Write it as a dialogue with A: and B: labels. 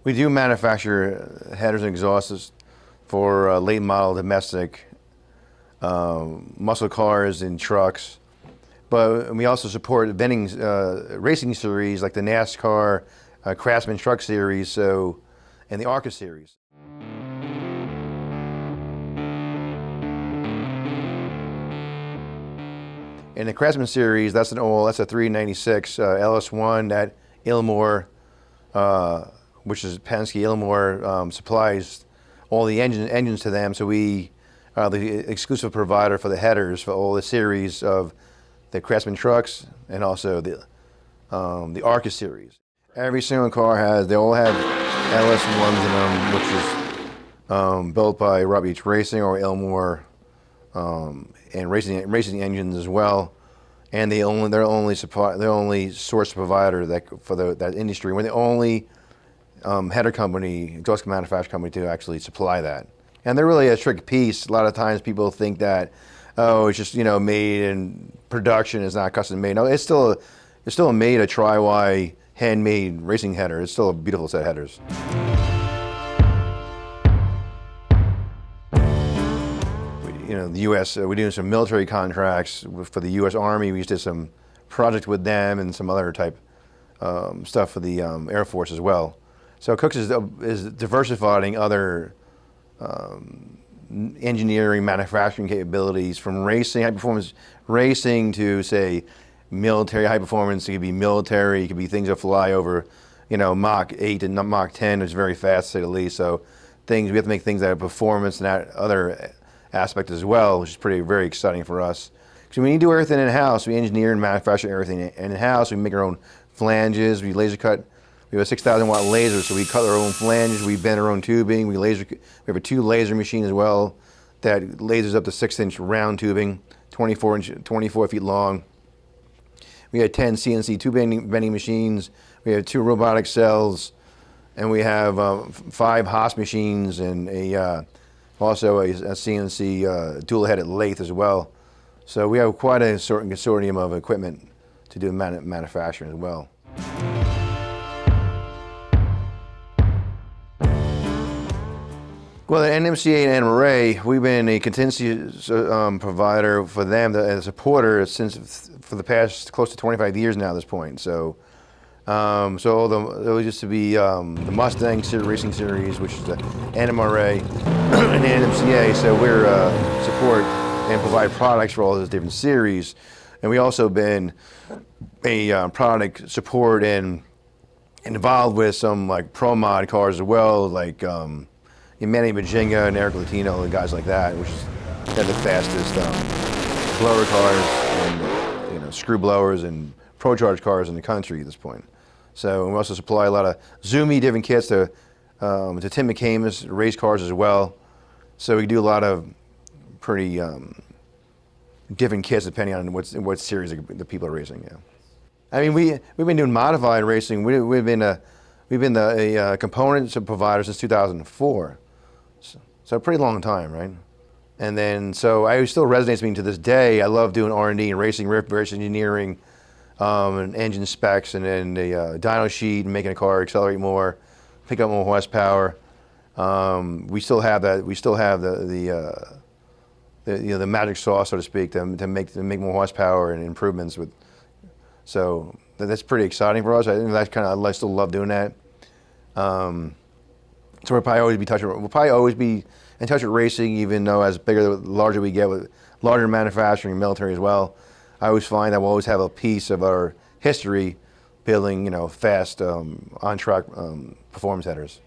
A: We do manufacture headers and exhausts for late model domestic muscle cars and trucks, but we also support racing series like the NASCAR Craftsman Truck Series, and the ARCA series. In the Craftsman series, that's a 396 LS1 that Ilmor, which is Penske Ilmor, supplies all the engines to them. So we are the exclusive provider for the headers for all the series of the Craftsman trucks and also the ARCA series. Every single car they all have LS1s in them, which is built by Rob Beach Racing or Ilmor, and racing engines as well. And they're the only source provider for that industry. We're the only header company, exhaust manufacturing company to actually supply that. And they're really a trick piece. A lot of times people think that, oh, it's just made in production, it's not custom made. No, it's still made a tri-Y handmade racing header. It's still a beautiful set of headers. The U.S. We're doing some military contracts for the U.S. Army. We just did some project with them and some other type stuff for the Air Force as well. So Kooks is diversifying other engineering, manufacturing capabilities from racing, high performance racing to say military high performance. It could be military. It could be things that fly over, Mach 8 and Mach 10, which is very fast to say the least. So we have to make things that are performance and that other aspect as well, which is very exciting for us. So we do everything in-house. We engineer and manufacture everything in-house. We make our own flanges. We laser cut. We have a 6,000 watt laser, so we cut our own flanges. We bend our own tubing. We have a 2 laser machine as well that lasers up to 6-inch round tubing, 24 feet long. We have 10 CNC tube bending machines. We have 2 robotic cells, and we have 5 Haas machines and also a CNC dual-headed lathe as well. So we have quite a consortium of equipment to do manufacturing as well. Well, the NMCA and NRA, we've been a contingency provider for them as a supporter for the past close to 25 years now at this point. So there used to be the Mustang Racing Series, which is the NMRA and the NMCA. So we're support and provide products for all those different series. And we also been a product support and involved with some like pro mod cars as well, like Manny Majinga and Eric Latino and guys like that, which is the fastest blower cars and screw blowers and pro charge cars in the country at this point. So we also supply a lot of zoomy different kits to Tim McCamus race cars as well. So we do a lot of pretty different kits depending on what series the people are racing. Yeah. I mean, we've been doing modified racing. We've been the components provider since 2004. So a pretty long time, right? And then so it still resonates with me to this day. I love doing R&D and racing, reverse engineering. And engine specs, and then the dyno sheet, and making a car accelerate more, pick up more horsepower. We still have that. We still have the magic sauce, so to speak, to make more horsepower and improvements with. So that's pretty exciting for us. I think I still love doing that. So we'll probably always be in touch with racing, even though as larger we get with larger manufacturing and military as well. I always find that we'll always have a piece of our history building, fast, on-track performance headers.